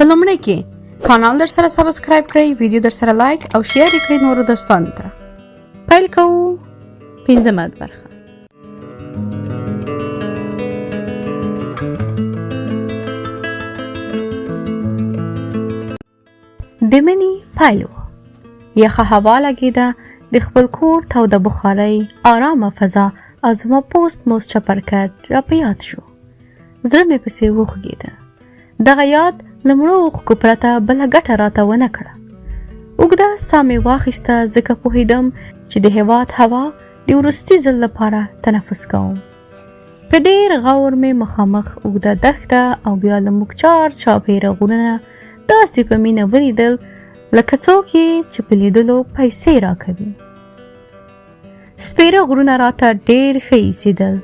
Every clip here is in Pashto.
په لومړي کې کانال در سره سبسکرایب کړئ، ویډیو در سره لایک او شیر کړئ نورو دوستانو ته. پیل کوو. 5مه برخه. د مني پایلو. یخه هوا لګېده، د خپل کور توده بخارۍ، آرامه فضا او زما پوست موست چپرکټ را په یاد شو. زړه مې پسې وخوږېده. دغه یاد له مړو اوښکو پرته بله ګټه راته ونه کړه. اوږده ساه مې واخیسته، ځکه پوهېدم چې د هېواد هوا د وروستي ځل لپاره تنفس کوم. په ډېر غور مې مخامخ اوږده دښته او بیا له موږ چاپېره غرونه داسې په مینه ولیدل لکه څوک چې په لیدلو پیسې راکوي. سپېره غرونه راته ډېر ښه ایسېدل،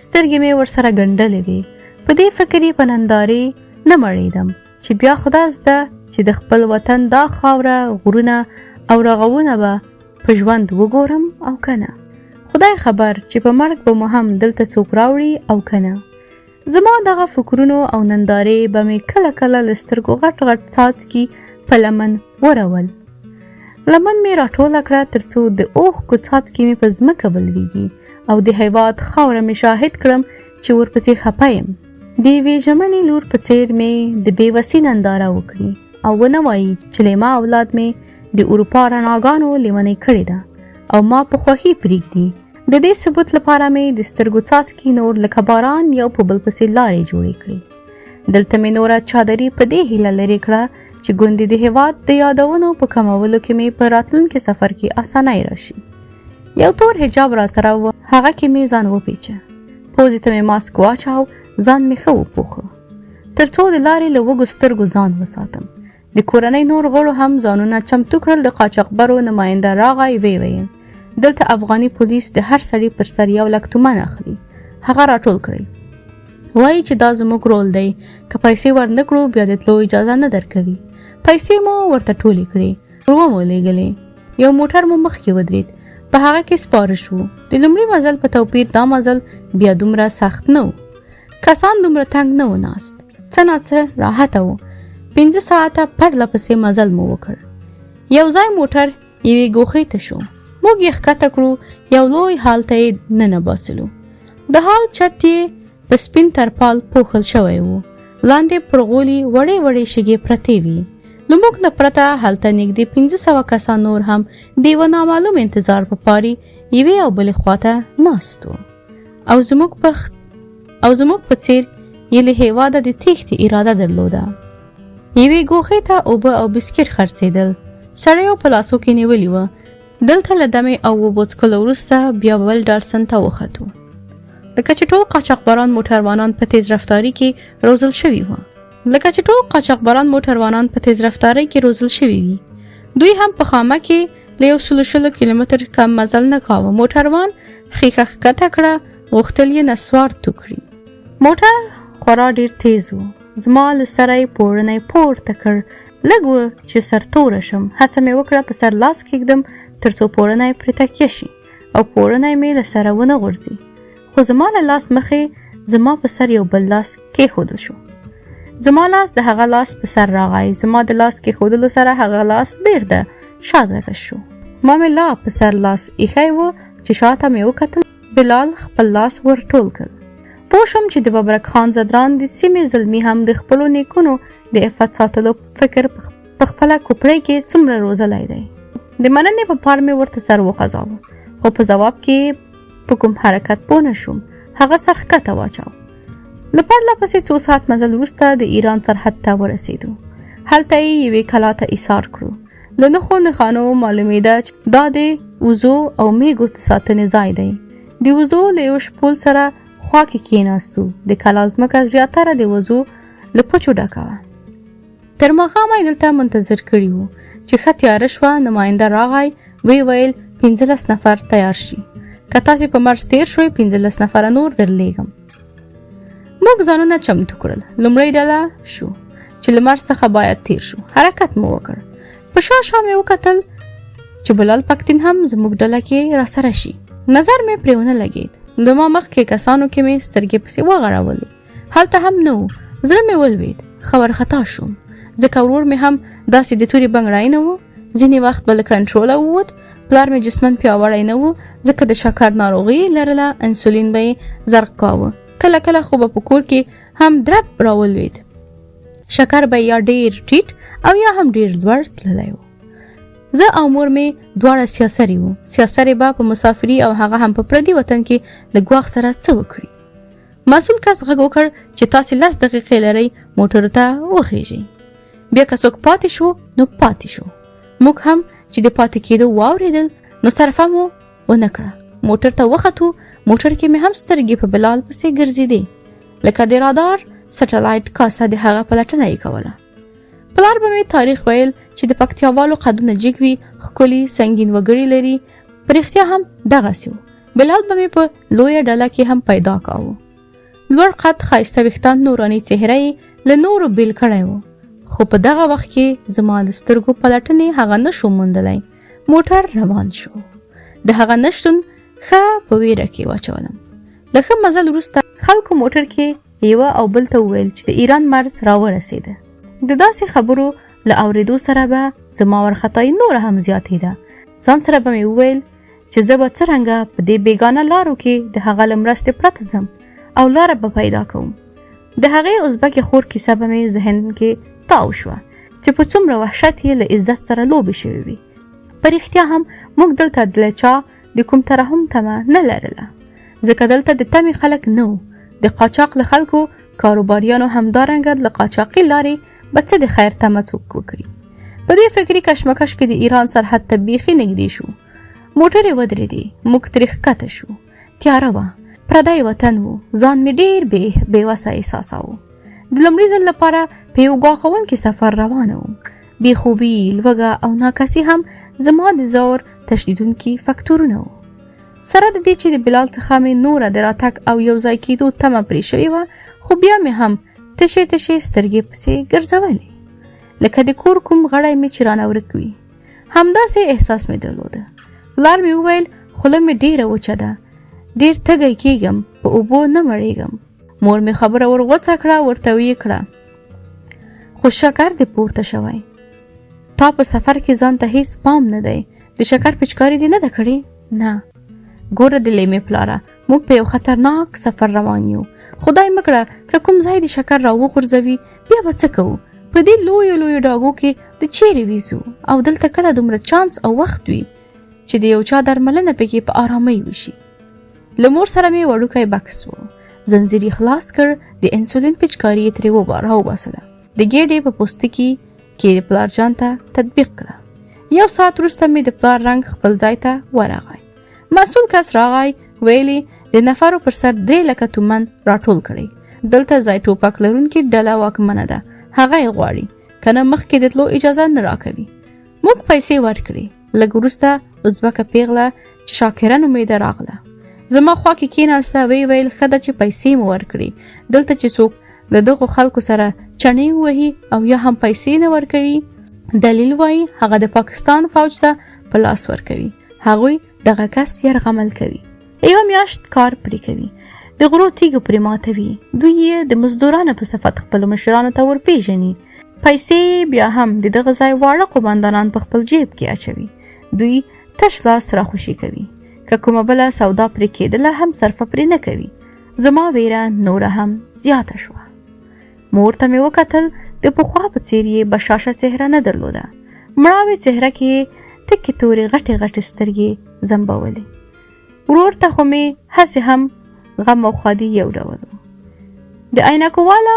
سترګې مې ورسره ګنډلې وې. په دې فکر یې په نندارې نه مړېدم چې بیا خدا زده چې د خپل وطن دا خاوره، غرونه او رغونه به په ژوند وګورم او که نه. خدای خبر چې په مرګ به مو هم دلته څوک راوړي او که نه. زما دغه فکرونو او نندارې به مې کله کله له سترګو غټ غټ څاڅکي په لمن ورول. لمن مې راټوله کړه تر څو د اوښکو څاڅکي مې په ځمکه ولویږي او د هېواد خاوره مې شاهد کړم چې ورپسې خفه یم. د یوې ژمنې لور په څېر مې د بېوسۍ ننداره وکړي او ونه وایي چې لیما اولاد مې د اروپا رڼاګانو لیونۍ کړې ده او ما په خوښۍ پرېږدي. د دې ثبوت لپاره مې د سترګو څاڅکي نور لکه باران یو په بل پسې لارې جوړې کړې. دلته مې نوره چادري په دې هیله لرې کړه چې ګوندې د هېواد د یادونو په کمولو کې مې په راتلونکي سفر کې اسانۍ راشي. یو تور حجاب را سره و، هغه کې مې ځان وپیچه. پوزې ته مې ماسک واچاو، ځان مې ښه وپوښه تر څو د لارې له وږو سترګو ځان وساتم. د کورنۍ نور غړو هم ځانونه چمتو کړل. د قاچاقبرو نماینده راغی، ویې ویل دلته افغاني پولیس د هر سړي پر سر 1 لک تومن اخلي. هغه راټول کړئ. وایي چې دا زموږ رول دی، که پیسې ورنه کړو بیا د تلو اجازه نه درکوي. پیسې مو ورته ټولې کړې، ور مو لېږلې. یو موټر مو مخکې ودرېد، په هغه کې سپاره شو. د لومړي مزل په توپیر دا مزل بیا دومره سخت نه و. کسان دومره تنګ نه و ناست، څه ناڅه راحته و. 5 ساعته پرله پسې مزل مو وکړ. یو ځای موټر یوې ګوښې ته شو. موږ یې ښکته کړو، یو لوی هال ته یې ننباسلو. د هال چت یې په سپین ترپال پوښل شوی و. لاندې پر غولي وړې وړې شګې پرتې وې. له موږ نه پرته هلته نږدې 500 کسان نور هم د یوه نامعلوم انتظار په پاري یوې او بلې خواته ناست وو او زموږ په څېر یې له هېواده د تېښتې اراده درلوده. یوې ګوښې ته اوبه او بسکټ خرڅېدل. سړیو په لاسو کې نیولي وه. دلته له دمې او اوبو څښلو وروسته بیا ول ډالسن ته وختو. لکه چې ټول قاچاقبران موټروانان په تیز رفتاري کې روزل شوي وي. دوی هم په خامه کې له 120 کیلومتر کم مزل نه کاوه. موټروان ښیښه ښکته کړه، غوښتل یې نسوار تو کړي. موټر خورا ډېر تیز و. زما له سره یې پوړنی پورته کړ. لږ و چې سر توره شم. هڅه مې وکړه په سر لاس کېږدم تر څو پوړنی پرې تکیه شي او پوړنی مې له سره ونه غورځي. خو زما له لاس مخې زما په سر یو بل لاس کېښودل شو. زما لاس د هغه لاس په سر راغی. زما د لاس کېښودلو سره هغه لاس بیرته شاته کش شو. ما مې لا په سر لاس ایښی و چې شاته مې وکتل. بلال خپل لاس ور ټول کړ. پوه شوم چې د ببرک خان زدران د سیمې زلمي هم د خپلو نیکونو د عفت ساتلو فکر په خپله کوپړۍ کې څومره روزلی دی. د مننې په پار مې ورته سر وخځاوه، خو په ځواب کې په کوم حرکت پوه نه شوم. هغه سر ښکته واچاو. له پرله پسې 2 ساعت مزل وروسته د ایران سرحد ته ورسېدو. هلته یې یوې کلا ته ایثار کړو. له نښانو معلومېده چې دا د وزو او میږو د ساتنې ځای دی. د وزو له یو شپول سره خوا کې کېناستو. د کلا ځمکه زیاتره د وزو له پچو ډکه وه. تر ماښامه یې دلته منتظر کړي وو چې ښه تیاره شوه. نماینده راغی، ویې ویل 15 نفر تیار شي. که تاسې په مرز تیر شوئ 15 نفره نور درلیږم. موږ ځانونه چمتو کړل. لومړۍ ډله شو چې له مرز څخه باید تیر شو. حرکت مو وکړ. په شا مې وکتل چې بلال پکتین هم زموږ ډله کې را سره شي. نظر مې پرې ونه لګېد. د ما مخکې کسانو کې مې سترګې پسې وغړولې. هلته هم نه و. زړه مې ولوېد. ښه وارخطا شوم. ځکه ورور مې هم داسې د تورې بنګړی نه و. ځینې وخت به له کنټروله ووت. پلار مې جسمن پیاوړی نه و ځکه د شکر ناروغي لرله. انسولین به یې زرق کاوه. کله کله خو به په کور کې هم درب راولوید. شکر به یا ډیر ټیټ او یا هم ډیر لوړ تللی و. زه او مور مې دواړه سیاسري وو. سیاسري به په مسافري او هغه هم په پردي وطن کې له ګواښ سره څه وکړي. مسؤل کس غږ وکړ چې تاسې 10 دقیقې لرئ موټر ته وخیژئ. بیا که څوک پاتې شو نو پاتې شو. موږ هم چې د پاتې کېدو واورېدل نو صرفه مو ونه کړه. موټر ته وختو. موټر کې مې هم سترګې په بلال پسې ګرځېدې لکه د رادار سټلایټ کاسه د هغه پلټنه یې کوله. پلار به مې تاریخ ویل چې د پکتیاوالو قدونه جګ وي، ښکلي سنګین وګړي لري. په رښتیا هم دغسې و. بلال به مې په لویه ډله کې هم پیدا کاوه. لوړ قد، ښایسته ویښتان، نوراني څهره یې له نورو بیل کړی و. خو په دغه وخت کې زما د سترګو پلټنې هغه نشو موندلی. موټر روان شو. د هغه نشتون ښه په ویره کې واچولم. له ښه مزل وروسته خلکو موټر کې یوه او بل ته وویل چې د ایران مرز راورسېده. د داسې خبرو له اورېدو سره به زما وارخطایي نوره هم زیاتېده. ځان سره به مې وویل چې زه به څرنګه په دې بیګانه لارو کې د هغه له مرستې پرته ځم او لاره به پیدا کوم. د هغې ازبکې خور کیسه به مې ذهن کې تاو شوه چې په څومره وحشت یې له عزت سره لوبې شوې وي. په رښتیا هم موږ دلته د چا د کوم ترحم تمه نه لرله، ځکه دلته د تمې خلک نه وو. د قاچاق له خلکو کاروباریانو همدارنګه له قاچاقي لارې به څه د خیر تمه څوک وکړي. په دې فکري کشمکش کې د ایران سرحد ته بیخي نږدې شو. موټر یې ودرېدې. موږ ترې ښکته شو. تیاره وه. پردی وطن و. ځان مې ډېر بېوسه احساساوه. د لومړي ځل لپاره په یو ګواښونکي سفر روانه وم. بېخوبي، لوږه او ناکسي هم زما د زور تشدیدونکي فکتورونه وو. سره د دې چې د بلال څخه مې نوره د راتګ او یو ځای کېدو تمه پرې شوې وه، خو بیا مې هم تشې سترګې پسې ګرځولې لکه د کور کوم غړی مې چې رانه ورک وي. همداسې احساس مې درلوده. پلار مې وویل خوله مې ډېره وچه ده، ډېر تږی کېږم، په اوبو نه مړېږم. مور مې خبره ور غوڅه کړه، ورته ویې کړه خو شکر دې پورته شوی. تا په سفر کې ځان ته هیڅ پام نه دی. د شکر پچکاري دې نه ده کړې؟ نه. ګوره د لیمې پلاره، موږ په یو خطرناک سفر روان یو. خدای مکړه که کوم ځای د شکر راوغورځوي بیا به څه کوو؟ په دې لویو ډاګو کې د چیرې ویزو؟ او دلته کله دومره چانس او وخت وي چې د یو چا درملنه پکې په آرامۍ وشي. له مور سره مې وړوکی بکس و. زنځیر یې خلاص کړ. د انسولین پچکاري یې ترې راوباسله. د ګېډې په پوستکي کې د پلار جان ته تطبیق کړه. 1 ساعت وروسته مې د پلار رنګ خپل ځای ته ورغی. مسؤل کس راغی. ویلي د نفرو پر سر 3 لکه تومن راټول کړي. دلته ځای ټوپک لرونکي ډله واکمنه ده، هغه یې غواړي، کنه مخکې د تلو اجازه نه راکوي. موږ پیسې ورکړې. لږ وروسته ازبکه پیغله چې شاکره نومېده راغله. زما خوا کې کېناسته. ویل ښه ده چې پیسې مو ورکړي. دلته چې څوک له دغو خلکو سره چڼې ووهي او یا هم پیسې نه ورکوي، دلیل وایي هغه د پاکستان فوج ته په لاس ورکوي. هغوی دغه کس یرغمل کوي. 1 میاشت کار پرې کوي. د غرو تیږو پرې ماتوي. دوی یې د مزدورانو په صفت خپلو مشرانو ته ورپېژني. پیسې بیا هم د دغه ځای واړه قوماندانان په خپل جیب کې اچوي. دوی تش لاس راخوشي کوي. که کومه بله سودا پرې کېدله هم صرفه پرې نه کوي. زما ویره نوره هم زیاته شوه. مور ته مې وکتل. د پخوا په څېر یې بشاشه څهره نه درلوده. مړاوې څهره کې تکې تورې غټې سترګې زمبولې. ورور ته خو مې هسې هم غم او خادي یو ډول و. د عینکو والا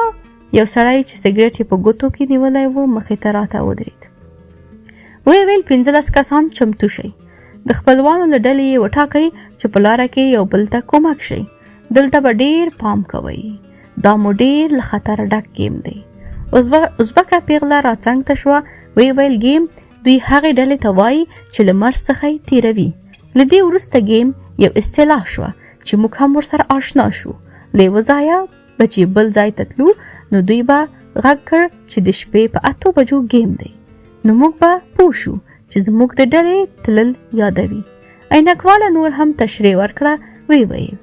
یو سړی چې سګرټ یې په ګوتو کې نیولی و مخې ته راته ودرېد. ویل 15 کسان چمتو شئ. د خپلوانو له ډلې یې وټاکئ چې په لاره کې یو بل ته کومک شئ. دلته به ډېر پام کوئ. دا مو ډېر له خطره ډک ګیم دی. ازبکه پیغله راڅنګ ته شوه. ویل ګیم دوی هغې ډلې ته وایي چې له مرز څخه یې تېروي. له دې وروسته ګیم یو اصطلاح شوه چې موږ هم ورسره آشنا شو. له یوه ځایه به چې بل ځای ته تلو نو دوی به غږ کړ چې د شپې په 8 بجو ګیم دی. نو موږ به پوه شو چې زموږ د ډلې تلل یادوي. عینکواله نور هم تشریح ورکړه. ویل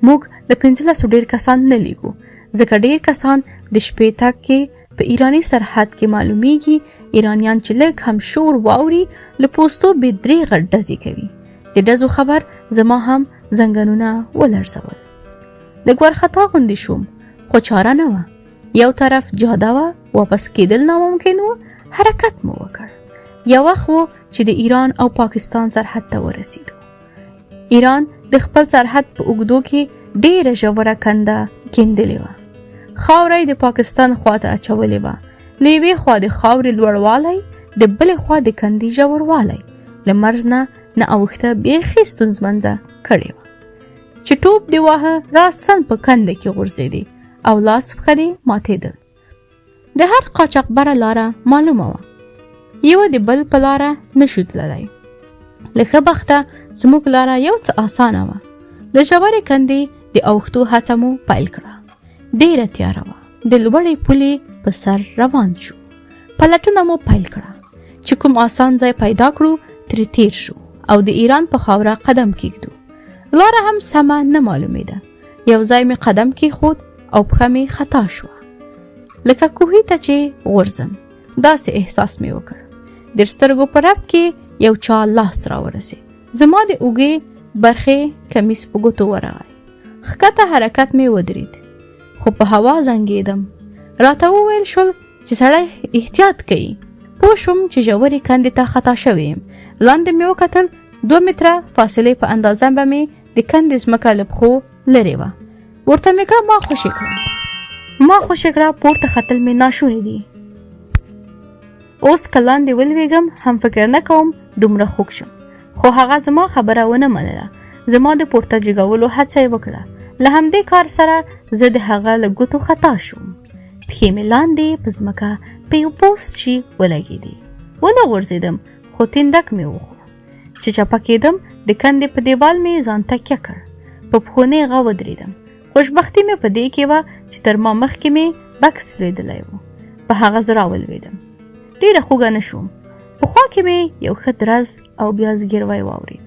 موږ د 15 ډېر کسان نه لیږو، ځکه ډېر کسان د شپې تګ کې په ایرانی سرحد کې معلومیږي ایرانیان چې لږ هم شور واوري له پوستو به درې ډزې کوي. د ډزو خبر زما هم زنګنونه ولړزول. لږ وارخطا غوندې شوم خو چاره نه وه. یو طرف جاده وه، واپس کېدل ناممکن و. حرکت مو وکړ. یو وخت و چې د ایران او پاکستان سرحد ته ورسېدو. ایران د خپل سرحد په اوږدو کې ډېره ژوره کنده کیندلې وه. خاوره د پاکستان خواته اچولې وه. له یوې خوا د خاورې لوړوالی، د بلې خوا د کندې ژوروالی له مرز نه اوښته بیخي ستونزمنځه کړې وه چې ټوپ دې واهه راسن په کنده کې غورځېدې او لاس پښه دې ماتېدل. د هر قاچاقبره لاره معلومه وه. یوه د بل په لاره نشو تللی. له ښه بخته زموږ لاره یو څه اسانه وه. له ژورې کندې د اوښتو هڅه مو پیل کړه. ډېره تیاره وه. د لوړې پولې په سر روان شو. پلټونه مو پیل کړه چې کوم آسان ځای پیدا کړو ترې تیر شو او د ایران په خاوره قدم کېږدو. لاره هم سمه نه معلومېده. یو ځای مې قدم کېښود او پښه مې خطا شوه. لکه کوهي ته چې غورځم داسې احساس مې وکړ. د سترګو په رپ کې یو چا لاس راورسېد. زما د اوږې برخې کمیس په ګوتو ورغی. ښکته حرکت مې ودرېد خو په هوا زنګېدم. راته وویل شول چې سړی احتیاط کوي. پوه شوم چې ژورې کندې ته خطا شوی یم. لاندې مې وکتل 2 متره فاصلې په اندازه به مې د کندې ځمکه له پښو لرې وه. ورته مې کړه ما خوشې کړه پورته ختل مې ناشوني دي. اوس که لاندې ولوېږم هم فکر نه کوم دومره خوږ شم. خو هغه زما خبره ونه منله. زما د پورته جګولو هڅه یې وکړه. له همدې کار سره زه د هغه له ګوتو خطا شوم. پښې مې لاندې په ځمکه په یو پوست شي ولګېدې. ونه غورځېدم خو تندک مې وخوړ. چې چپه کېدم د کندې په دیوال مې ځان تکیه کړ. په پښو نیغه ودرېدم. خوشبختي مې په دې کې وه چې تر ما مخکې مې بکس لیدلی و. په هغه زه راولوېدم. ډېره خوږه نه شوم. په خوا کې مې یو ښه درز او بیا زګیروی واورېد.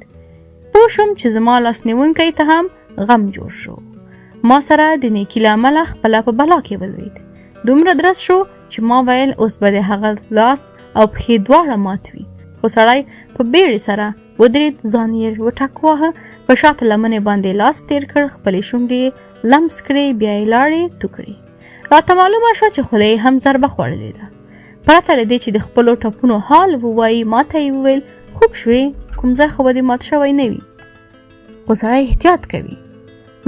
پوه شوم چې زما لاس نیونکی ته هم غم جوړ شو. ما سره د نیکي له امله خپله په بلا کې ولوېد. دومره درز شو چې ما ویل اوس به د هغه لاس او پښې دواړه مات وي. خو سړی په بیړې سره ودرېد. ځان یې وټکواهه. په شاته لمنې باندې لاس تېر کړ. خپلې شونډې لمس کړې. بیا یې لاړې تو کړې. راته معلومه شوه چې خوله یې هم ضربه خوړلې ده. پرته له دې چې د خپلو ټپونو حال ووایي ما ته یې وویل خوږ شوې، کوم ځای خو به دې مات شوی نه وي. خو سړی احتیاط کوي.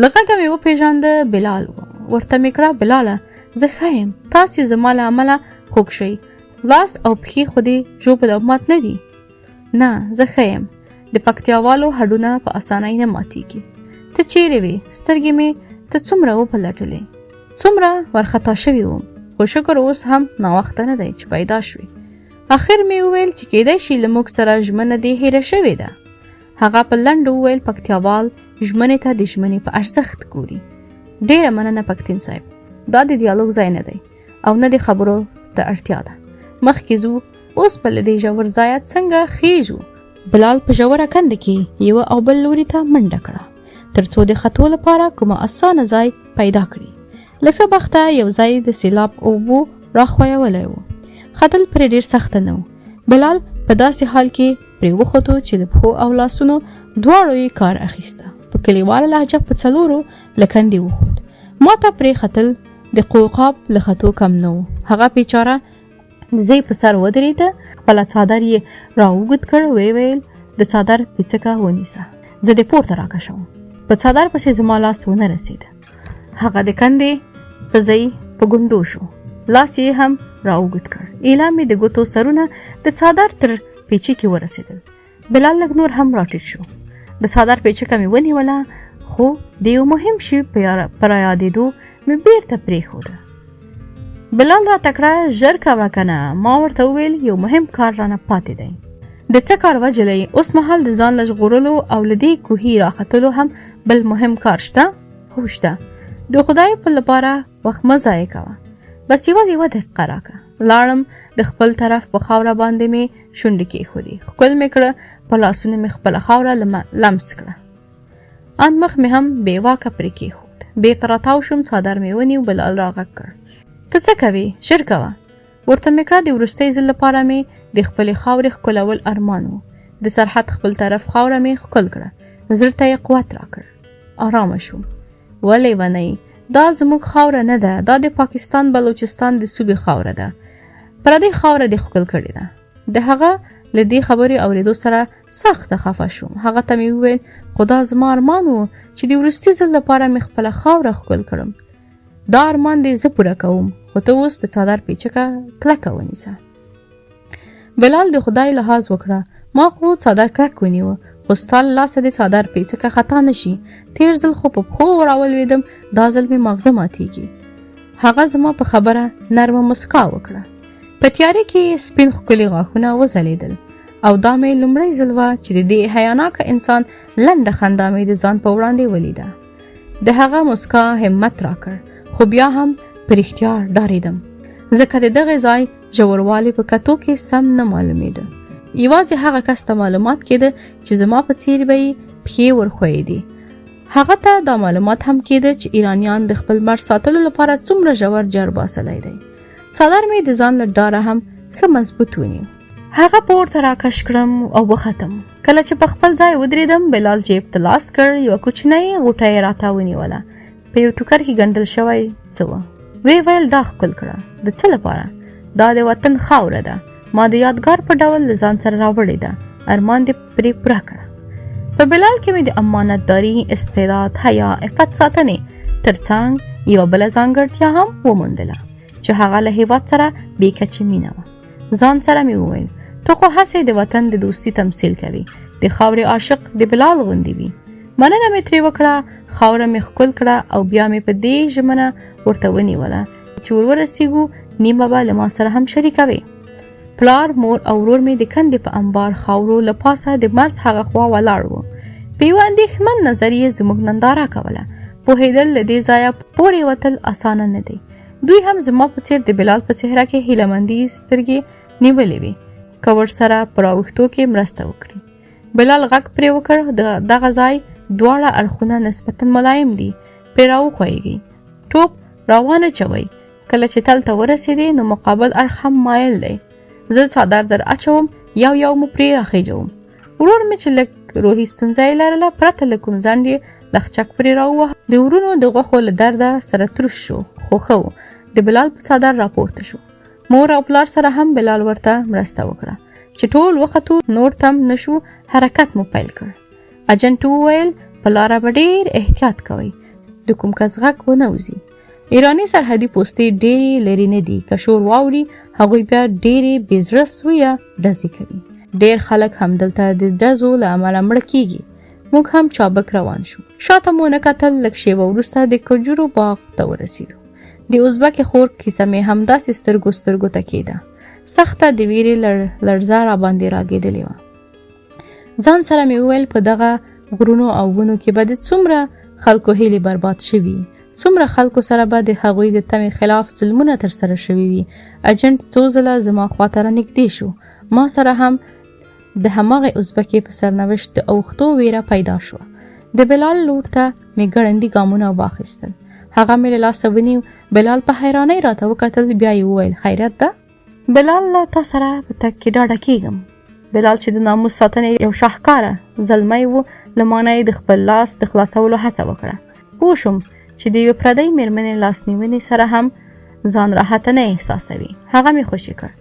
له غږه مې وپېژانده بلال و. ورته مې کړه بلاله زه ښه یم. تاسې زما له امله خوږ شئ. لاس او پښې خو دې ژوبل او مات نه دي. نه زه ښه یم. د پکتیاوالو هډونه په اسانۍ نه ماتېږي. ته چیرې وې؟ سترګې مې ته څومره وپلټلې. څومره وارخطا شوې وم. خو شکر اوس هم ناوخته نه دی چې پیدا شوې. اخر مې وویل چې کېدای شي له موږ سره ژمنه دې هېره شوې ده. هغه په لنډو وویل پکتیاوال ژمنې ته د ژمنې په ارزښت ګوري. ډېره مننه پکتین صاحب. دا د دیالوګ ځای نه دی او نه د خبرو ته اړتیا ده. مخکې ځو. اوس په له دې ژور ځایه څنګه خېږو؟ بلال په ژوره کنده کې یوه او بل لوري ته منډه کړه تر څو د ختو لپاره کومه اسانه ځای پیدا کړي. له ښه بخته یو ځای د سیلاب اوبو راښویولی و. ختل پرې ډېر سخته نه و. بلال په داسې حال کې پرې وختو چې د پښو او لاسونو دواړو یې کار اخیسته. په کلیواله لهجه په 4 له کندې وخوت. ما ته پرې ختل د قوقاب له خطو کم نه و. هغه بیچاره زی په سر ودرېده. خپله څادر یې راوږد کړ. ویل د څادر پیڅکه ونیسه. زه دې پورته راکشوم. په څادر پسې زما لاس ونه رسېده. هغه د کندې په ځای په ګونډو شو. لاس یې هم راوږد کړ. ایله مې د ګوتو سرونه د څادر تر پیچکې ورسېدل. بلال لږ نور هم راټیټ شو. د څادر پیچکه مې ونیوله خو د یو مهم شي په رایادېدو مې بیرته پرېښوده. بلال راته کړه ژر کوه کنه. ما ورته وویل یو مهم کار رانه پاتې دی. د څه کار وجلی؟ اوس مهال د ځان له ژغورلو او له دې کوهي راختلو هم بل مهم کار شته؟ هو شته. د خدای په لپاره وخت مه ضایع کوه. بس یوه دقیقه راکه. لاړم. د خپل طرف په خاوره باندې مې شونډې کېښودې. ښکل مې کړه. په لاسونو مې خپله خاوره لمس کړه. ان مخ مې هم بې واکه پرې کېښود. بېرته راتاو شوم. څادر مې ونیو. بلال راغږ کړ ته څه کوې؟ ژر کوه. ورته مې کړه د وروستي ځل لپاره مې د خپلې خاورې ښکلول ارمان و. د سرحد خپل طرف خاوره مې ښکل کړه. زړه ته یې قوت راکړ. آرامه شوم. ولې ونئ؟ دا زموږ خاوره نه ده. دا د پاکستان بلوچستان د صوبې خاوره ده. پردۍ خاوره دې ښکل کړې ده. د هغه له دې خبرې اورېدو سره سخته خفه شوم. هغه ته مې وویل خو دا زما ارمان و چې د وروستي ځل لپاره مې خپله خاوره ښکل کړم. دا ارمان دې زه پوره کوم، خو ته اوس د څادر پیچکه کلکه ونیسه. بلال د خدای لحاظ وکړه. ما خو څادر کلک ونیوه، خو ستا له لاسه د څادر پیڅکه خطا نشي. تیر ځل خو په پښو راولوېدم، دا ځل مې ماغزه ماتېږي. هغه زما په خبره نرمه مسکا وکړه. په تیارې کې سپین ښکلي غاښونه وځلېدل او دا مې لومړی ځل وه چې د دې حیاناکه انسان لنډه خندا مې د ځان په وړاندې ولیده. د هغه مسکا همت راکړ، خو بیا هم په رښتیا ډارېدم، ځکه د دغه ځای ژوروالی په کتو کې سم نه معلومېده. یوازې هغه کس ته معلومات کېده چې زما په څیر به یې پښې ورښویېدې. هغه ته دا معلومات هم کېده چې ایرانیان د خپل مرز ساتلو لپاره څومره ژور جر باسلی دی. څادر مې د ځان له ډاره هم ښه مضبوط ونیو. هغه پورته راکش کړم او وختم. کله چې په خپل ځای ودرېدم، بلال جیب ته لاس کړ. یوه کوچنۍ غوټه یې راته ونیوله. په یو ټوکر کې ګنډل شوی څه وه. ویې ویل دا ښکل کړه. د څه لپاره؟ دا د وطن خاوره ده. ما د یادګار په ډول له ځان سره راوړې ده. ارمان دې پرې پوره کړه. په بلال کې مې د امانتداري، استعداد، حیا، عفت ساتنې ترڅنګ یوه بله ځانګړتیا هم وموندله چې هغه له هېواد سره بې کچې مینه وه. ځان سره مې وویل ته خو هسې د وطن د دوستي تمثیل کوي. د خاورې عاشق د بلال غوندې وي. مننه مې ترې وکړه. خاوره مې ښکل کړه او بیا مې په دې ژمنه ورته ونیوله چې ورسیږو نیمه به له ما سره هم شریکوي. پلار، مور او ورور مې د کندې په انبار خاورو له پاسه د مرز هغه خوا ولاړ وو. په یوه اندېښمن نظر یې زموږ ننداره کوله. پوهېدل له دې ځایه پورې وتل اسانه نه دی. دوی هم زما په څېر د بلال په څهره کې هیلهمندي سترګې نیولې وې که ورسره په راوښتو کې مرسته وکړي. بلال غږ پرې وکړ. دغه ځای دواړه اړخونه نسبتا ملایم دي. پرې راوښویږئ. ټوپ راوانه چوئ. کله چې تل ته ورسېدې نو مقابل اړخ هم مایل دی. زه څادر در اچوم، یو یو مو پرې راخیجوم. ورور مې چې لږ روحي ستونزه یې لرله، پرته له کوم ځنډ یې لخچک پرې راووهه. د ورونو د غوښو له درده سره تروش شو، خو ښه و. د بلال په څادر راپورته شو. مور او پلار سره هم بلال ورته مرسته وکړه. چې ټول وختو نور تم نشو، حرکت مو پیل کړ. اجنټ وویل په لاره به ډېر احتیاط کوئ، د کوم کس غږ ونه وځي. ایراني سرحدي پوستې ډېرې لرې نه دي. که شور واوري هغوی بیا ډېرې بې زړه سویه ډزې کوي. ډېر خلک همدلته د ډزو له امله مړه کېږي. موږ هم چابک روان شو. شاته مو نه کتل. لږ شېبه وروسته د کجورو باغ ته ورسېدو. د ازبکې خور کیسه مې همداسې سترګو سترګو ته کېده. سخته د ویرې لړزه راباندې راګېدلې وه. ځان سره مې وویل په دغه غرونو او ونو کې به د څومره خلکو هیلې برباد شوي، څومره خلکو سره به د هغوی د تمې خلاف ظلمونه ترسره شوي وي. اجنټ څو ځله زما خواته رانږدې شو. ما سره هم د هماغې ازبکې په سرنوشت د اوښتو ویره پیدا شوه. د بلال لور ته مې ګړندي ګامونه واخیستل. هغه مې له لاسه ونیو. بلال په حیرانۍ راته وکتل. بیا یې وویل خیریت ده؟ بلال له تا سره په تګ کې ډاډه کېږم. بلال چې د ناموس ساتنې یو شاهکاره زلمی و، له مانه یې د خپل لاس د خلاصولو هڅه وکړه. پوه شوم چې د یوې پردۍ مېرمنې لاسنیونې سره هم ځان راحته نه احساسوي. هغه مې خوشي کړ.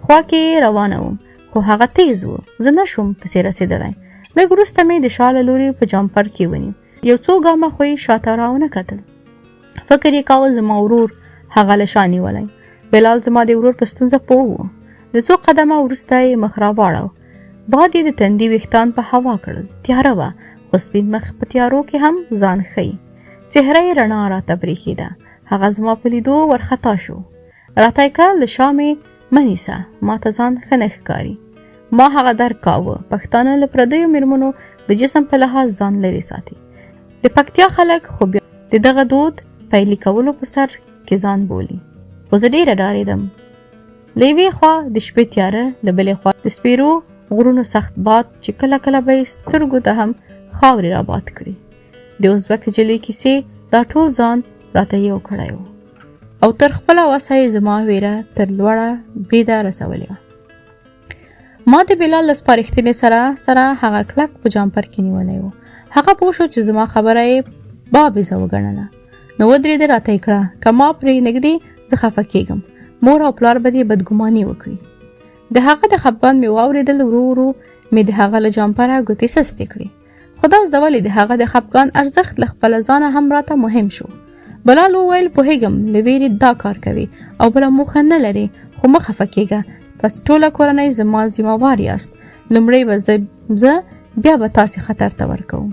خوا کې روانه وم، خو هغه تیز و. زه نه شوم پسې رسېدلی. لږ وروسته مې د شا له لورې په جامپر کې ونیو. یو څو ګامه خو یې شاته راونه کتل. فکر یې کاوه زما ورور هغه له شا نیولی. بلال زما د ورور په ستونزه پوه و. د څو قدمه وروسته یې مخ راواړو. باد یې د تندي ویښتان په هوا کړل. تیاره وه، خو سپین مخ په تیارو کې هم ځان ښیي. څهره یې رڼا راته برېښېده. هغه زما په لیدو ورخطا شو. راته یې کړه له شا مې مه نیسه، ما ته ځان ښه نه ښکاري. ما هغه درک کاوه. پښتانه له پردیو مېرمنو د جسم په لحاظ ځان لرې ساتي. د پکتیا خلک خو بیا د دغه دود پیلي کولو په سر کې ځان بولي. خو زه ډېره ډارېدم. له یوې خوا د شپې تیاره، له بلې خوا د سپېرو غرونو سخت باد چې کله کله به یې سترګو ته هم خاورې راباد کړي. د ازبک جلۍ کیسې دا ټول ځان راته یو کړی و. او تر خپله وسه یې زما ویره تر لوړه بریده رسولې وه. ما د بلال له سپارښتنې سره هغه کلک په جامپر کې نیولی و. هغه پوه شو چې زما خبره یې بابیزه وګڼله، نو ودرېده، راته یې کړه که ما پرې نږدې زه خفه کېږم، مور او پلار به دې بدګماني وکړي. د هغه د خفګان مې واورېدل، ورو ورو مې د هغه له جامپره ګوتې سستې کړې. خو دا زده ولې د هغه د خفګان ارزښت له خپله ځانه هم راته مهم شو. بلال وویل پوهېږم له ویرې دا کار کوي او بله موخه نه لرې، خو مه خفه کېږه، تاسو ټوله کورنۍ زما ذمهوار یاست. لومړی به زه بیا به تاسې خطر ته ورکوم.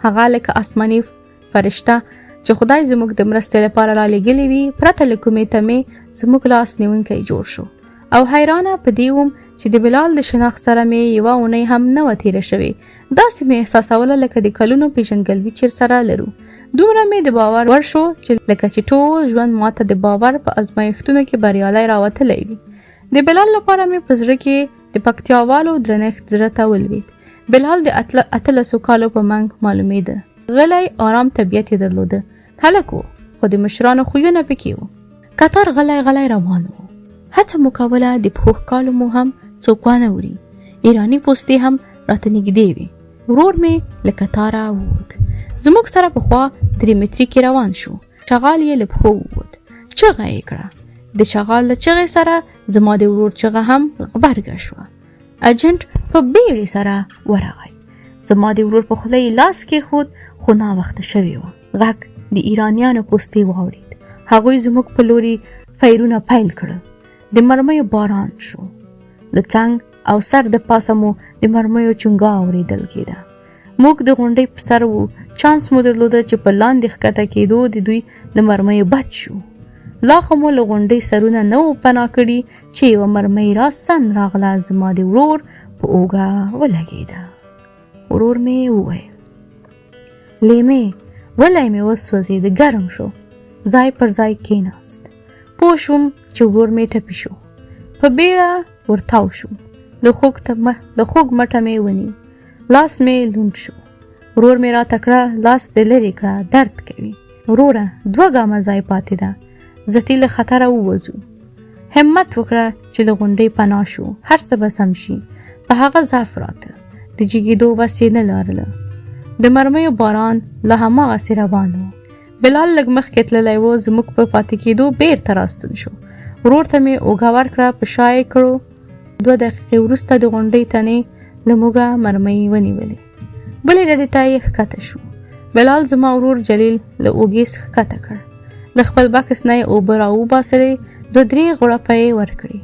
هغه لکه آسماني فرشته چې خدای زموږ د مرستې لپاره رالیږلې وي پرته له کومې تمې زموږ لاس نیونکی جوړ شو. او حیرانه په دې وم چې د بلال د شناخت سره مې یوه اونۍ هم نه وه تېره شوې. داسې مې احساسوله لکه د کلونو پیژندګلوي چې سره لرو. دومره مې د باور وړ شو چې لکه چې ټول ژوند ماته د باور په ازمایښتونو کې بریالی راوتلی وي. د بلال لپاره مې په زړه کې د پکتیاوالو درنښت زړه ته ولوېد. بلال د 18 کالو په منځ معلومېده. غلی آرام طبیعت یې درلوده. هلک و خو د مشرانو خویونه پکې و. قطار غلی روان و. هڅه مو کوله د پښو ښکالو مو هم څوک وانه وري. ایراني پوستې هم راته نږدې وې. ورور مې له قطاره ووت. زموږ سره پخوا 3 متري کې روان شو. شغال یې له پښو ووت. چغه یې کړه. د شغال له چغې سره زما د ورور چغه هم غبرګه شوه. اجنټ په بیړې سره ورغی. زما د ورور په خوله یې لاس کېښود خو ناوخته شوې وه. غږ د ایرانیانو پوستې واورېد. هغوی زموږ په لوري فیرونه پیل کړل. د مرمیو باران شو. د څنګ او سر د پاسه مو د مرمیو چونګا اورېدل کېده. موږ د غونډۍ په سر وو. چانس مو درلوده چې په لاندې ښکته کېدو د دوی له مرمیو بچ شو. لا خو مو له غونډۍ سرونه نه وو پناه کړي چې یوه مرمۍ راسن راغله، زما د ورور په اوږه ولګېده. ورور مې وویل لیمې ولی مې وسوځېد، ګرم شو. ځای پر ځای کېناست. پوه شوم چې ورور مې ټپي شو. په بیړه ورتاو شوم. له خوږ مټه مې ونیو. لاس مې لوند شو. ورور مې راته کړه لاس دې لرې کړه، درد کوي. وروره 2 ګامه ځای پاتې ده، زتی له خطره ووځو. همت وکړه چې له غونډۍ پناه شو. هر څه به سم شي. په هغه ضعف راته د جګېدو وس یې نه لرله. د مرمیو باران له هماغسې روان و. بلال لږ مخکې تللی و. زموږ په پاتې کېدو بیرته راستون شو. ورور ته مې اوږه ورکړه، په شا یې کړو. 2 دقیقې وروسته د غونډۍ تنې له موږه مرمۍ ونیولې. بلې ډډې ته یې ښکته شو. بلال زما ورور جلیل له اوږې څخه ښکته کړ. له خپل بکس نه یې اوبه راوباسلې. 2-3 غوړپه یې ورکړې.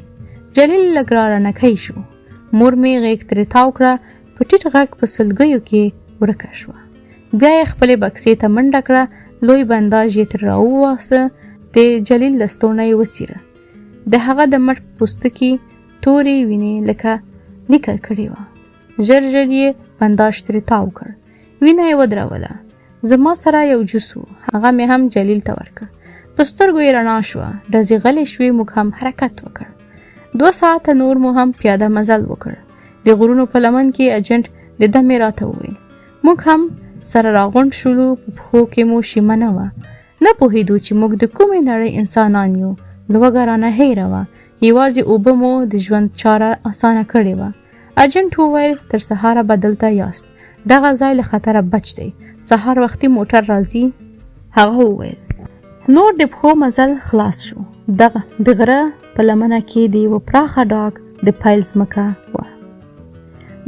جلیل لږ رانکی شو. مور مې غېږ ترې تاو کړه. په ټیټ غږ په سلګیو کې ورکه شوه. بیا یې خپلې بکسې ته منډه کړه. لوی بنداژ یې ترې راوواسه. د جلیل لستوڼه یې وڅیره. د هغه د مټ پوستکي تورې وینې لکه لیکه کړې وه. ژر یې بنداژ ترې تاو کړ. وینه یې ودروله. زما سره یو جوس و. هغه مې هم جلیل ته ورکړ. په سترګو یې رڼا شوه. ډزې غلې شوې. موږ هم حرکت وکړ. 2 ساعته نور مو هم پیاده مزل وکړ. د غرونو په لمن کې اجنټ د دمې راته وویل. موږ هم سره راغونډ شولو. په پښو کې مو شیمه نه وه. نه پوهېدو چې موږ د کومې نړۍ انسانان یو. لوږه رانه هېره وه. یوازې اوبه مو د ژوند چاره اسانه کړې وه. اجنټ وویل تر سهاره به دلته یاست. دغه ځای له خطره بچ دی. سهار وختي موټر راځي. هغه وویل. نور د پښو مزل خلاص شو. د غره په لمنه کې د یوه پراخه ډاګ د پیل ځمکه وه.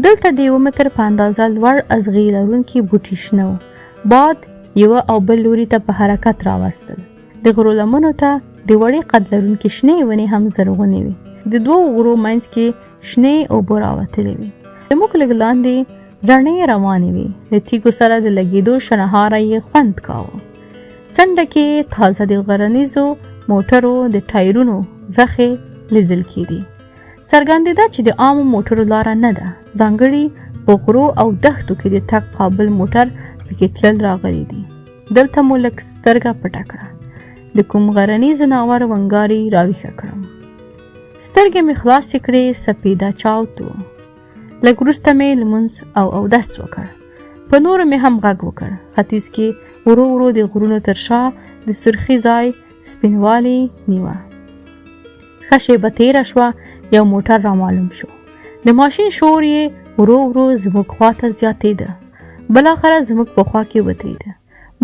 دلته د 1 متر په اندازه لوړ ازغي لرونکي بوټي شنه و. باد یوه او بل لوري ته په حرکت راوستل. د غرو لمنو ته د وړې قد لرونکي شنې ونې هم زرغونې وې. د 2 غرو منځ کې شنې اوبه راوتلې وې. زموږ لږ لاندې رڼې روانې وې. د تیږو سره د لګېدو شڼهاره یې خوند کاوه. څنډه کې تازه د غرنیزو موټرو د ټایرونو رخې لیدل کېدې. څرګندېده چې د عامو موټرو لاره نه ده. ځانګړي په غرو او دښتو کې د تګ قابل موټر پکې تلل راغلي دي. دلته مو لږ سترګه پټه کړه. د کوم غرني ځناور ونګاري راویښه کړم. سترګې مې خلاصې کړې. سپېده چاود و. لږ وروسته مې لمونځ او اودس وکړ. په نورو مې هم غږ وکړ. ختیځ کې ورو ورو د غرونو تر شا د سرخي ځای سپینوالی نیوه. ښه شیبه تېره شوه، یو موټر را معلوم شو. د ماشین شور یې ورو ورو زموږ خوا ته زیاتېده. بالاخره زموږ په خوا کې ودرېده.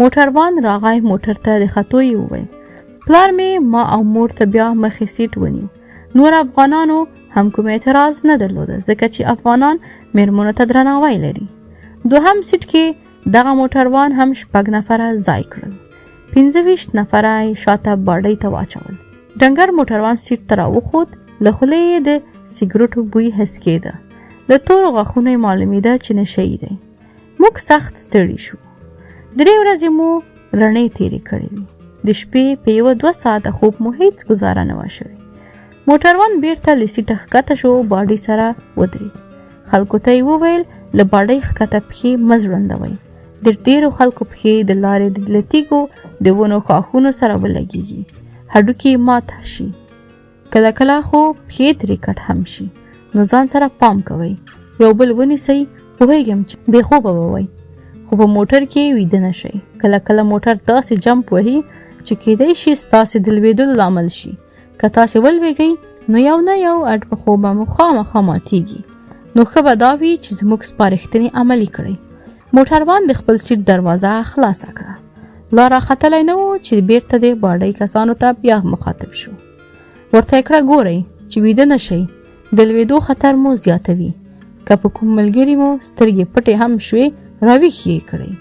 موټروان راغی، موټر ته د ختو یې وویل. پلار مې ما او مور ته بیا مخې سیټ ونیو. نور افغانانو هم کوم اعتراض نه درلوده، ځکه چې افغانان میرمنو ته درناوی لري. دوهم سیټ کې دغه موټروان هم 6 نفره ځای کړل. 25 نفره یې شاته باډۍ ته واچول. ډنګر موټروان سیټ ته راوخوت. له خولې یې د سګرټو بوی حس کېده. له تورو غاښونو یې معلومېده چې نشه یي دی. موږ سخت ستړي شو. 3 ورځې مو رڼې تېرې کړې وې. د شپې په 1-2 ساعته خوب مو هیڅ ګزاره نه وه شوې. موټروان بیرته له سیټه ښکته شو، باډۍ سره ودرېد. خلکو ته یې وویل له باډۍ ښکته پښې مه ځړندوئ. د ډېرو خلکو پښې د لارې له تیږو د ونو ښاخونو سره ولګېږي، هډوکي مات شي، کله کله خو پښې ترې کټ هم شي. نو ځان سره پام کوئ، یو بل ونیسئ. پوهېږم چې بې خوبه به وئ، خو په موټر کې ویده نه شئ. کله کله موټر داسې جمپ وهي چې کیدای شي ستاسې د لوېدلو لامل شي. که تاسې ولوېږئ نو یو نه یو اډ په خوبه مو خامخا ماتېږي. نو ښه به دا وي چې زموږ سپارښتنې عملي کړئ. موټروان د خپل سیټ دروازه خلاصه کړه. لا راختلی نه و چې بیرته د باډۍ کسانو ته بیا مخاطب شو. ورته یې کړه ګورئ چې ویده نه شئ، د لوېدو خطر مو زیاتوي. که په کوم ملګري مو سترګې پټې هم شوې، راویښ یې کړئ.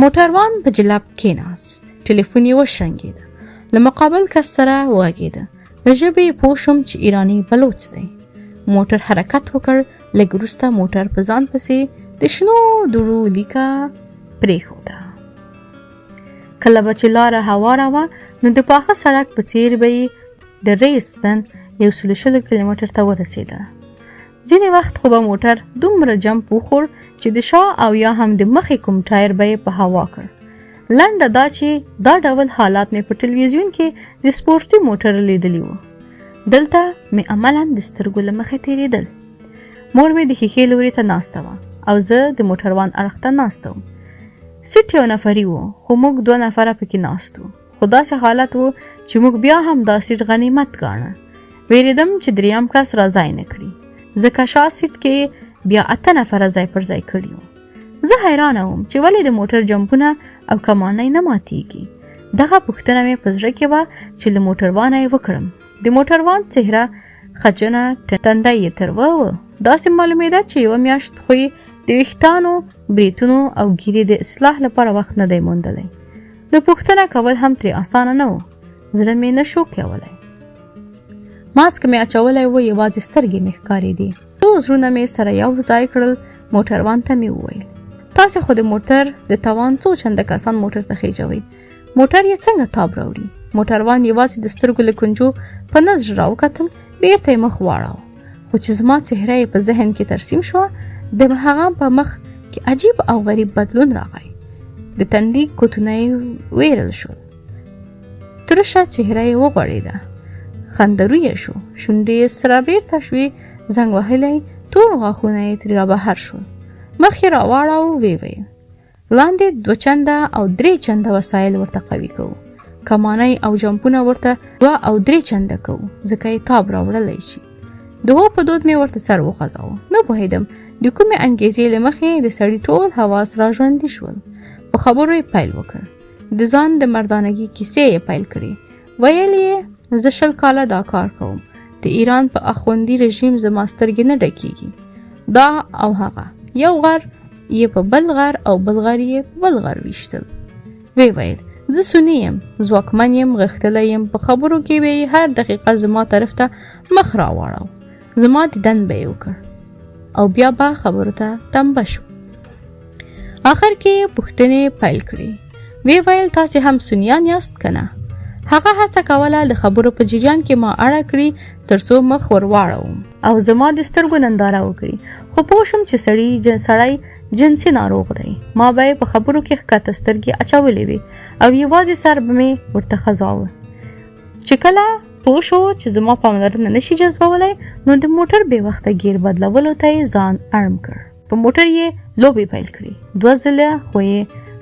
موټروان په جلب کېناست. ټلیفون یې وشرنګېده. له مقابل کس سره وغږېده. له ژبې یې پوه شوم چې ایراني بلوڅ دی. موټر حرکت وکړ. لږ وروسته موټر په ځان پسې د شنو دوړو لیکه پرېښوده. کله به چې لاره هواره وه نو د پاخه سړک په څېر به یې د ریستن 120 کیلومتر ته ورسېده. ځینې وخت خو به موټر دومره جمپ وخوړ چې د شا او یا هم د مخې کوم ټایر به یې په هوا کړ. لنډه دا چې دا ډول حالات مې په ټلویزیون کې د سپورټي موټر لیدلی وو. دلته مې عملاً د سترګو له مخې تېرېدل. مور مې د ښیښې لوري ته ناسته وه او زه د موټروان اړخ ته ناسته وم. سیټ 1 نفري وو، خو موږ 2 نفره پکې ناست وو. خو داسې حالت وو چې موږ بیا هم دا سیټ غنیمت ګاڼه. ویرېدم چې 3م کس را ځای نه کړي، ځکه شا سیټ کې بیا 8 نفره ځای پر ځای کړي وو. زه حیرانه وم چې ولې د موټر جمپونه او کمانۍ نه ماتېږي. دغه پوښتنه مې په زړه کې وه چې له موټروانه یې وکړم. د موټروان څهره خجنه، تندی یې تروه و. داسې معلومېده چې 1 میاشت خو یې د ویښتانو، بریتونو او ګیرې د اصلاح لپاره وخت نه دی موندلی. نو پوښتنه کول هم ترې اسانه نه و. زړه مې نه شو کولی. ماسک مې اچولی و، یوازې سترګې مې ښکارېدې. څو زړونه مې سره یو ځای کړل. موټروان ته مې وویل تاسې خو د موټر د توان څو چنده کسان موټر ته خېجوئ، موټر یې څنګه تاب راوړي؟ موټروان یوازې د سترګو له کنجو په نظر راوکتل. بیرته یې مخ واړاوه، خو چې زما څهره یې په ذهن کې ترسیم شوه، د هغه په مخ کې عجیب او غریب بدلون راغی. د تندي کوتونه یې ویرل شول، ترشه چهره یې وغوړېده، خندرویه شو، شونډې یې سره بیرته شوې، زنګ وهلی تور غاښونه یې ترې رابهر شول. مخ یې راواړاوه، ویې ویل وړاندې 2 چنده او 3 چنده وسایل ورته قوي کوو، کمانۍ او جمپونه ورته 2 او 3 چنده کوو، ځکه یې تاب راوړلی شي. د هو په دود مې ورته سر وخوځاوه. نه پوهېدم د کومې انګېزې له مخې د سړي ټول حواس را ژوندي شول. په خبرو یې پیل وکړ. د ځان د مردانګي کیسې یې پیل کړې. ویل یې زه 20 کاله دا کار کوم. د ایران په اخوندي رژیم زما سترګې نه ډکېږي. دا او هغه، یو غر یې په بل غر او بل غر یې په بل غر ویشتل. وی ویل زه سني یم، ځواکمن یم، غښتلی یم. په خبرو کې به یې هر دقیقه زما طرف ته مخ راواړاو. زما دیدن به یې وکړ او بیا به خبرو ته تمبه شو. آخر کې پوښتنې پیل کړې. وی ویل تاسې هم سنیان یاست که نه؟ هغه هڅه کوله د خبرو په جریان کې ما اړه کړي تر څو مخ ور واړوم او زما د سترګو ننداره وکړي. خو پوه شوم چې سړی جنسي ناروغ دی. ما به یې په خبرو کې ښکته سترګې اچولې وې او یوازې سر به مې ورته خځاوه. چې کله پوه شو چې زما پاملرنه نشي جذبولی، نو د موټر بې وخته ګیر بدلولو ته یې ځان اړم کړ. په موټر یې لوبې پیل کړې. 2 ځله خو یې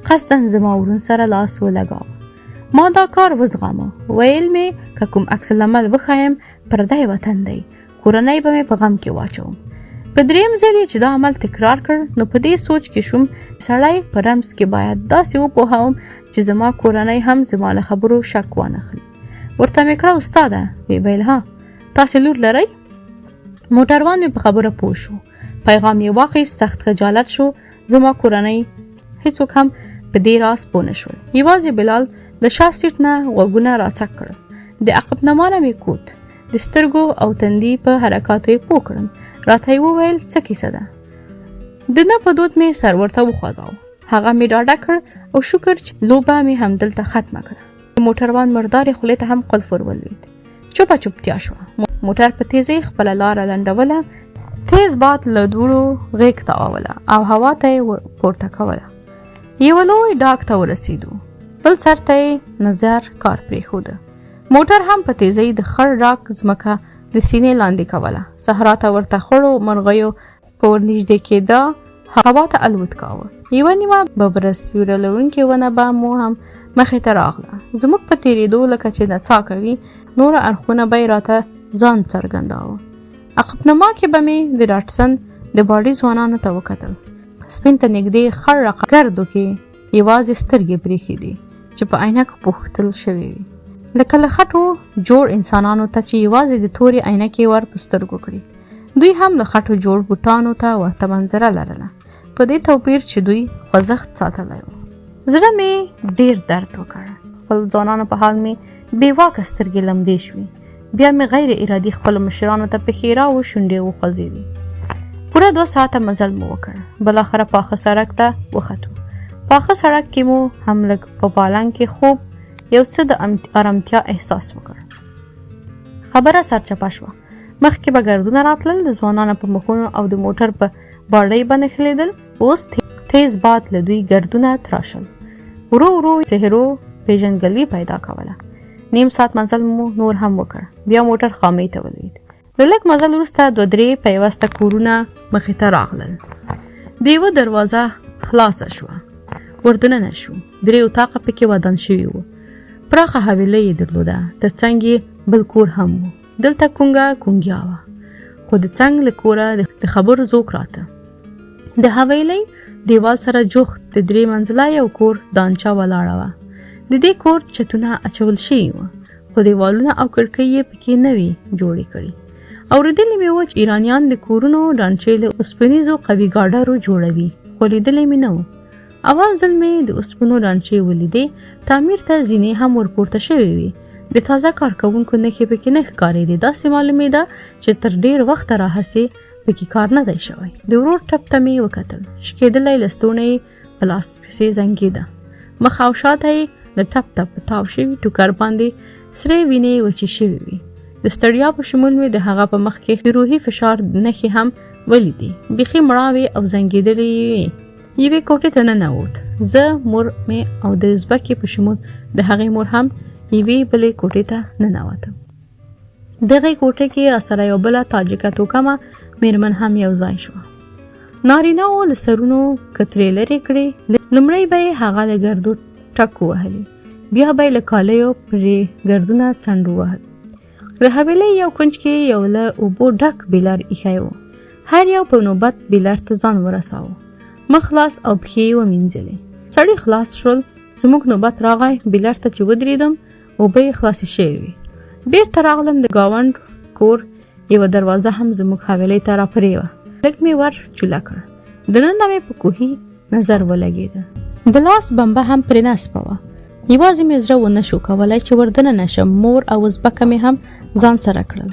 قصداً زما ورون سره لاس ولګاوه. ما دا کار وزغامه. ویل مې که کوم عکس العمل وښایم پردی وطن دی، کورنۍ به مې په غم کې واچوم. په دریم ځل چې دا عمل تکرار کړ نو په دې سوچ کې شوم سړی په رمز کې باید داسې وپوهوم چې زما کورنۍ هم زما له خبرو شک وانخلي. ورته مې کړه استاده، ویې ویل ها تاسې لور لرئ؟ موټروان مې په خبره پوه شو، پیغام یې واخیست. سخت خجالت شو. زما کورنۍ هیڅوک هم په دې راز پوه نه شول. یوازې بلال له شا سیټ نه غوږونه راڅک کړل. د عقب نمانه مې کوت، د سترګو او تندي په حرکاتو یې پوه کړم. راته یې وویل څه کیسه ده؟ د نه په دود مې سر ورته وخوځاوه. هغه مې ډاډه کړ او شکر چې لوبه مې همدلته ختمه کړه. د موټروان مردارې خولې ته هم قلف ورولوېد. چوپه چوپتیا شوه. موټر په تیزۍ خپله لاره لنډوله. تیز باد له دوړو غیږ تاووله او هوا ته یې پورته کوله. یوه لوی ډاګ ته ورسېدو. بل سر ته یې نظر کار پرېښوده. موټر هم په تیزۍ د خړ ډاګ ځمکه د سینې لاندې کوله. صحرا ته ورته خړو مرغیو په ورنږدې کېده هوا ته الوت کاوه. یوه نیمه ببره سیوری لرونکې ونه به مو هم مخې ته راغله. زموږ په تېرېدو لکه چې نڅا کوي نور اړخونه به یې راته ځان څرګنداوه. عقب نما کې به مې د ډاټسن د باډي ځوانانو ته وکتل. سپین ته نږدې خړ ګردو کې یوازې سترګې پرېښې دي چې په عینکو پوښتل شوې وي، لکه له خټو جوړ انسانانو ته چې یوازې د تورې عینکې ور په سترګو کړي. دوی هم له خټو جوړ بوټانو ته ورته منظره لرله، په دې توپیر چې دوی خوځښت ساتلی و. زړه مې ډېر درد وکړ. خپل ځوانانو په حال مې بې واکه سترګې لمدې شوې. بیا مې غیر ارادي خپلو مشرانو ته پښې راو شونډې وخوځېدې. پوره 2 ساعته مزل مو وکړ. بالاخره پاخه سړک ته وختو. پاخه سړک کې مو هم لږ په پالنګ کې خوب یو څه د آرامتیا احساس وکړ. خبره سرچپه شوه. مخکې به ګردونه راتلل، د ځوانانو په مخونو او د موټر په باډۍ به نښلېدل. اوس تیز باد له دوی ګردونه تراشل. ورو ورو څهرو پیژندګلوي پیدا کوله. نیم ساعت مزل مو نور هم وکړ. بیا موټر خامۍ ته ولوېد. له لږ مزل وروسته 2-3 پیوسته کورونه مخې ته راغلل. د یوه دروازه خلاصه شوه. وردننه شو. 3 اتاقه پکې ودان شوي وو. پراخه حویله یې درلوده. تر څنګ یې بل کور هم و. دلته کونګیا وه، خو د څنګ له کوره د خبرو ذوق راته. د حویلۍ دیوال سره جوخت د 3 منزله یو کور دانچه ولاړه وه. د دې کور چتونه اچول شوي وه، خو دیوالونه او کړکۍ یې پکې نه وې جوړې کړي. اورېدلې مې وه چې ایرانیان د کورونو ډانچې له اوسپنیزو قوي ګاډرو جوړوي، خو لیدلې مې نه و. اول ځل مې د اوسپنو ډانچې ولیدې. تعمیر ته زینې هم ورپورته شوې وې. د تازه کارکوونکو نښې پکې نه ښکارېدې. داسې معلومېده چې تر ډېر وخته راهیسې پکې کار نه دی شوی. د ورور ټپ ته مې وکتل. شکېدلی لستوڼی یې په لاس پسې زنګېده. مخ او شاته یې له ټپ ته په تاو شوي ټوکر باندې سرې وینې وچې شوې وې. د ستړیا په شمول مې د هغه په مخ کې روحي فشار نښې هم ولیدې. بیخي مړاوې او زنګېدلې وې. یوې کوټې ته ننوت. زه، مور مې او د ازبکې په شمول د هغې مور هم یوې بلې کوټې ته ننوتم. دغې کوټې کې راسره یو بله تاجکه توکمه میرمن هم یو ځای شوه. نارینه وو له سرونو کترې لرې کړې. لومړی به یې هغه د ګردو ټک ووهلې، بیا به یې له کالیو پرې ګردونه څنډ ووهل. د حویلۍ یو کونج کې یو له اوبو ډک بیلر ایښی و. هر یو په نوبت بیلر ته ځان ورساوه. مخ لاس او پښې یې ومینځلې. سړي خلاص شول. زموږ نوبت راغی. بیلر ته چې ودرېدم اوبه یې خلاصې شوې وې. بېرته راغلم. د ګاونډ کور یوه دروازه هم زموږ حویلۍ ته راپرې وه. لږ مې ور چوله کړ. دننه مې په کوهي نظر ولګېده. د لاس بمبه هم پرې نصبه وه. یوازې مې زړه ونه شو کولی چې ور دننه شم. مور او ازبکه مې هم ځان سره کړل.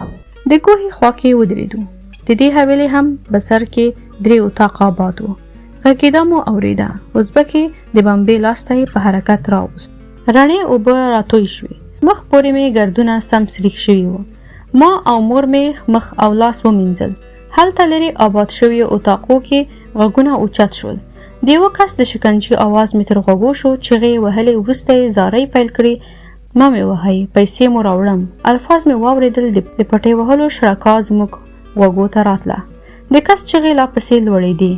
د کوهي خوا کې ودرېدو. د دې حویلۍ هم بسر کې 3 اتاقه آباد وو. غږېدا مو اورېده. ازبکې د بمبې لاس ته یې په حرکت راوست. رڼې اوبه راتوی شوې. مخ پورې مې ګردونه سم سریښ شوي وو. ما او مور مې مخ او لاس ومینځل. هلته لرې آباد شوي اتاقو کې غږونه اوچت شول. د یوه کس د شکنجې اواز مې تر غوږو شو. چغې وهلې. وروسته یې زارۍ پیل کړې. مه مې وهئ، پیسې مو راوړم. الفاظ مې واورېدل. د پټۍ وهلو شړکا زموږ غوږو ته راتله. د کس چغې لا پسې لوړېدې.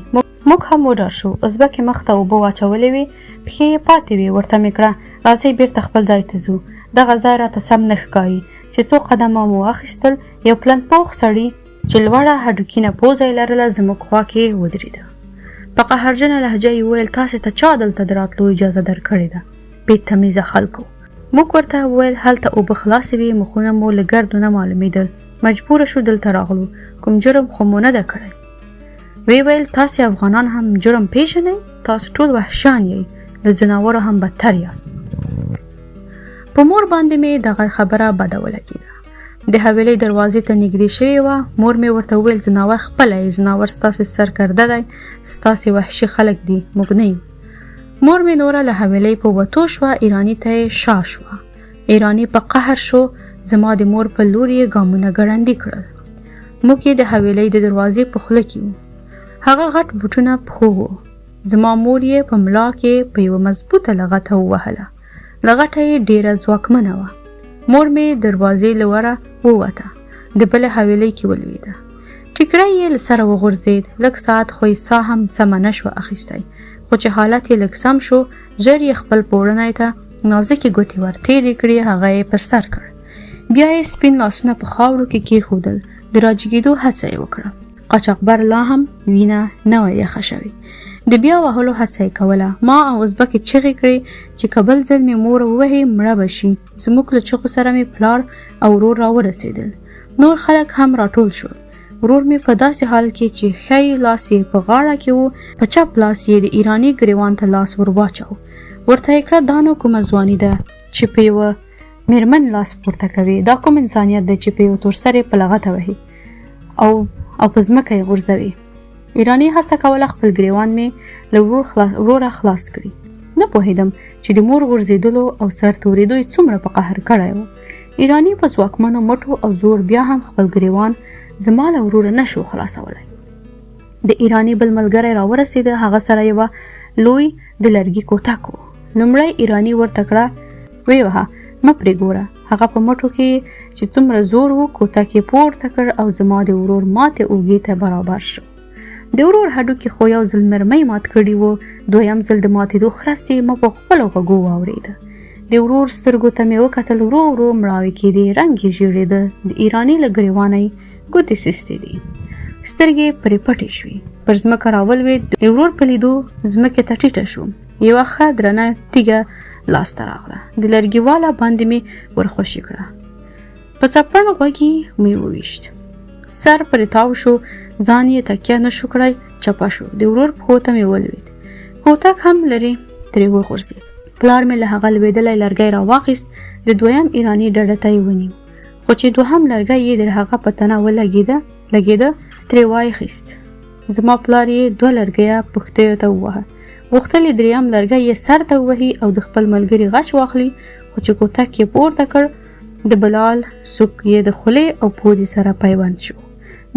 موږ هم وډار شو. ازبکې مخ ته اوبه واچولې وې، پښې یې پاتې وې. ورته مې کړه راځئ بیرته خپل ځای ته ځو. دغه ځای راته سم نه ښکاري. چې څو قدمه مو واخیستل، یو پلن پوخ سړي چې لوړه هډوکینه پوزه یې لرله زموږ خوا کې ودرېده. په قهرجنه لهجه یې وویل تاسې ته چا دلته د راتلو اجازه درکړې ده؟ بې تمیزه خلکو. موږ ورته وویل هلته اوبه خلاصې وې، مخونه مو له ګردو نه معلومېدل، مجبوره شو دلته راغلو، کوم جرم خو مو نه ده کړی. وی ویل تاسې افغانان هم جرم پیژنئ؟ تاسو ټول وحشیان یئ، له ځناورو هم بدتر یاست. په مور باندې مې دغه خبره بده ولګېده. د حویلۍ دروازې ته نږدې شوې وه. مور مې ورته وویل ځناور خپله یې، ځناور ستاسې سرکرده دی، ستاسې وحشي خلک دي، موږ نه یو. مور مې نوره له حویلۍ په وتو شوه، ایراني ته یې شا شوه. ایراني په قهر شو. زما د مور په لور یې ګامونه ګړندي کړل. موږ یې د حویلۍ د دروازې په خوله کې وو. هغه غټ بوټونه پښو وو. زما مور یې په ملا کې په یوه مضبوطه لغته ووهله. لغته یې ډېره ځواکمنه وه. مور مې دروازې له وره ووته، د بلې حویلۍ کې ولوېده. ټیکری یې له سره وغورځېد. لږ ساعت خو یې ساه هم سمه نه شوه اخیستی، خو چې حالت یې لږ سم شو، ژر یې خپل پوړنی ته نازکې ګوتې ورتېرې کړې، هغه یې پر سر کړ. بیا یې سپین لاسونه په خاورو کې کېښودل. د راجګېدو هڅه یې وکړه. قاچاقبر لا هم وینه نه وه یخه شوې. د بیا وهلو هڅه یې کوله. ما او ازبکې چغې کړې چې که بل ځل مې مور ووهي مړه به شي. زموږ له چغو سره مې پلار او ورور راورسېدل. نور خلک هم راټول شول. ورور مې په داسې حال کې چې ښی لاس یې په غاړه کې و، په چپ لاس یې د ایراني ګریوان ته لاس ور واچو. ورته یې کړه دا نو کومه ځواني ده چې په یوه میرمن لاس پورته کوي؟ دا کوم انسانیت دی چې په یو تور سر یې په لغته وهي او په ځمکه یې غورځوي؟ ایراني هڅه کوله خپل ګریوان مې له وروره خلاص کړي. نه پوهېدم چې د مور غورځېدلو او سر تورېدو یې څومره په قهر کړی و. ایراني په ځواکمنو مټو او زور بیا هم خپل ګریوان زما له وروره نه شو خلاصولی. د ایراني بل ملګری راورسېده. هغه سره یوه لوی د لرګي کوټک و. لومړی ایراني ورته کړه ویې وهه، مه پرې ګوره. هغه په مټو کې چې څومره زور و کوټک یې پورته کړ او زما د ورور ماتې اوږې ته برابر شو. د ورور هډوکي خو یو ځل مرمۍ مات کړي وو، دویم ځل د ماتېدو خرس یې ما په خپلو غوږو واورېده. د ورور سترګو ته مې وکتل، ورو ورو مړاوې کېدې، رنګ یې ژېړېده. د ایراني له ګریوانه یې ګوتې سستې دي، سترګې پرې پټې شوې. پر ځمکه راولوېد. د ورور په لیدو ځمکې ته ټیټه شو. یوه ښه درنه تیږه لاسته راغله. د لرګي والا باندې مې ورخوشي کړه. په څپړن غوږ مې وویشت. سر پرې تاو شو، ځان یې تکیه نه شو کړی، چپه شو. د ورور پښو ته مې ولوېد. کوټک هم لرې ترې وغورځېد. پلار مې له هغه لوېدلی لرګی راواخیست. د دویم ایراني ډډه ته یې ونیو، خو چې دوهم لرګی یې د هغه په تنه ولګېده ترې وایخیست. زما پلار یې 2 لرګیه پښتیو ته ووهه. غوښتل یې دریم لرګی یې سر ته ووهي او د خپل ملګري غچ واخلي، خو چې کوټک یې پورته کړ، د بلال سوک یې د خولې او پوزې سره پیوند شو.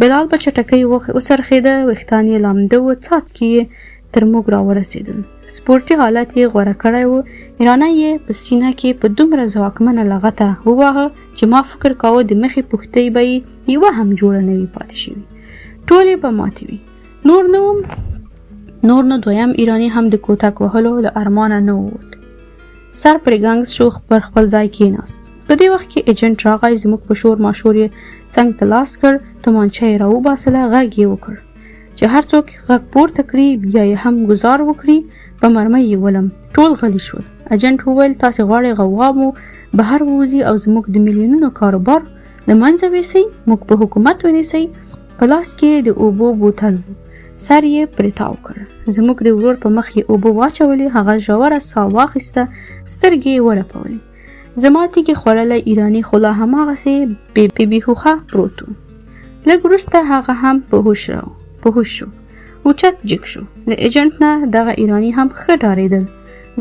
بلال په چټکۍ وڅرخېده، ویښتان یې لامده و، څاڅکي یې تر موږ راورسېدل. سپورټي حالت یې غوره کړی و. ایرانی یې په سینه کې په دومره ځواکمنه لغته وواهه چې ما فکر کاوه د مخې پښتۍ به یې یوه هم جوړه نه وي پاتې شوي، ټولې به ماتې وي. نور نو دویم ایرانی هم د کوټک وهلو له ارمانه نه ووت. سر پرې ګنګس شو، پر خپل ځای کېناست. په دې وخت کې ایجنټ راغی. زموږ په شور ماشور یې څنګ ته لاس کړ، تومانچه یې راوباسله، غږ یې وکړ چې هر څوک غږ پورته کړي بیا یې هم ګزار وکړي. په مرمۍ یې ولم. ټول غلي شول. ایجنټ وویل تاسې غواړئ غوا مو بهر ووځي او زموږ د میلیونونو کاروبار له منځه ویسئ، موږ په حکومت ونیسئ. په لاس کې د اوبو بوتل و. سر یې پرې تاو کړ. زموږ د ورور په مخ یې اوبه واچولې. هغه ژوره ساه واخیسته، سترګې یې ورپولې. زما تیږې خوړلی ایراني خو لا هماغسې بې هوښه پروت و. لږ وروسته هغه هم په هوښ شو. اوچت جګ شو. له ایجنټ نه دغه ایرانی هم ښه ډارېدل،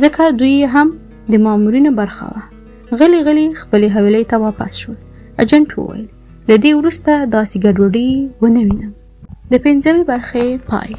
ځکه دوی هم د مامورینو برخه وه. غلی خپلې حویلۍ ته واپس شول. ایجنټ وویل له دې وروسته داسې ګډوډي ونه وینم. د 5مې برخې پای.